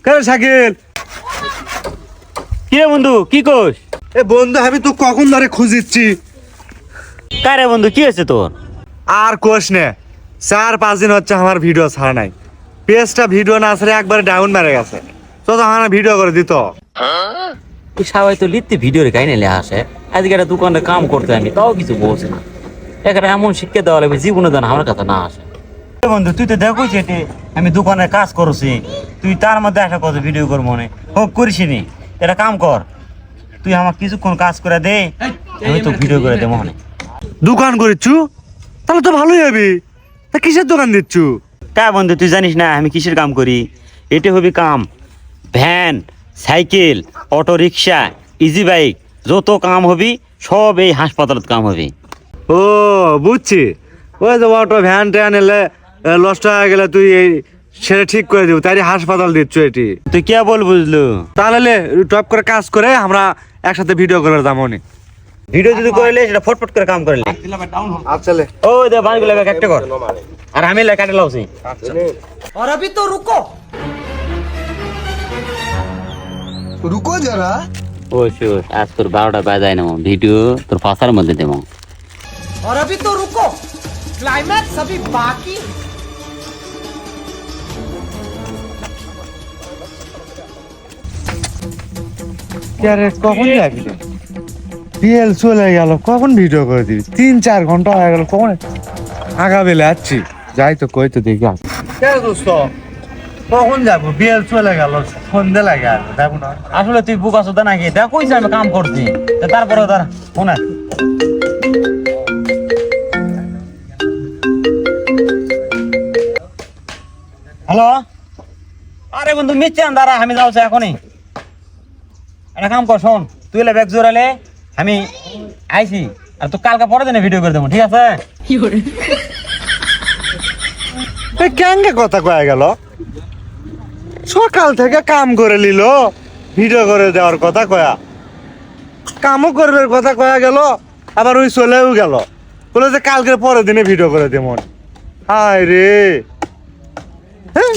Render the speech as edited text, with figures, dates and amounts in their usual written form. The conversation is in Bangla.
কেন শাকিল? কি রে বন্ধু, কি কোস? এ বন্ধু, আমি তো কখন ধরে খুঁজিচ্ছি। কারে বন্ধু, কি হয়েছে তোর? আর কোষ নে, 4-5 দিন হচ্ছে আমার ভিডিও ছাড়া নাই। পেজটা ভিডিও না ছাড়ে একবারে ডাউন মেরে গেছে। তো আমার ভিডিও করে দিত। সবাই তো লিখতে ভিডিও রে কাই নিলে আসে। আজকে একটা দোকানে কাম করতে আমি, তাও কিছু বলছে না। এখানে এমন শিক্ষা দেওয়া লাগবে জীবনে যেন আমার কাছে না আসে। বন্ধু তুই তো দেখোই যে আমি দোকানে কাজ করছি, তুই তার মধ্যে একটা কথা ভিডিও কর মনে হোক করিস নি। এটা কাম কর, তুই আমার কিছুক্ষণ কাজ করে দে, আমি তো ভিডিও করে দে মনে। দোকান করিচ্ছু? তাহলে তো ভালোই হবে। তা কিসের দোকান দিচ্ছু? তা বন্ধু তুই জানিস না আমি কিসের কাম করি? এটা হবি কাম van, cycle, auto rickshaw, easy bike, যত কাম হবি সব এই হাসপাতালত কাম হবি। ও বুঝছি, ওই যে অটো ভ্যান ট্যান এলে লস্ট হয়ে গেলে তুই সেটা ঠিক করে দিব, তাই হাসপাতাল দিচ্ছ এটি। তুই কে বল বুঝলু? তাহলে টপ করে কাজ করে আমরা একসাথে ভিডিও করে দামনি। ভিডিও যদি করলে সেটা ফটফট করে কাম করলে। আচ্ছা লে। ওই দে বানগুলো একটা কর আর আমি কাটে লাউছি। और अभी तो रुको जरा। ওই শুস, আজ তোর 12টা বাজায় নেব, ভিডিও তোর পাশার মধ্যে দেব। और अभी तो रुको, क्लाइमैक्स अभी बाकी। কখন যাবি? বিএল চলে গেল, কখন ভিডিও করে দিবি? 3-4 ঘন্টা হয়ে গেল, কখন আগাবেলে আসছি। যাই তো কই তো দেখি। দোস্ত কখন যাবো? বিএল চলে গেল, সন্ধে লাগে আর যাবো না। আসলে তুই বুক আসো নাকি? দেখ কইছি আমি কাম করছি, তারপরে তার ফোন হ্যালো। আরে বন্ধু মিচ্ছেন দাঁড়া, আমি যাচ্ছি এখনই। একটা কাম কর, শোন তুই এলে ব্যাগ জোরালে আমি আইছি, আর তুই কালকে পরে দিনে ভিডিও করে দেবো, ঠিক আছে? কেঙ্গে কথা কয়ে গেল? সকাল থেকে কাম করে নিল, ভিডিও করে দেওয়ার কথা কয়া, কামও করবে কথা কয়া গেল, আবার ওই চলেও গেল, বলে যে কালকে পরের দিনে ভিডিও করে দেব। হায় রে, হ্যাঁ।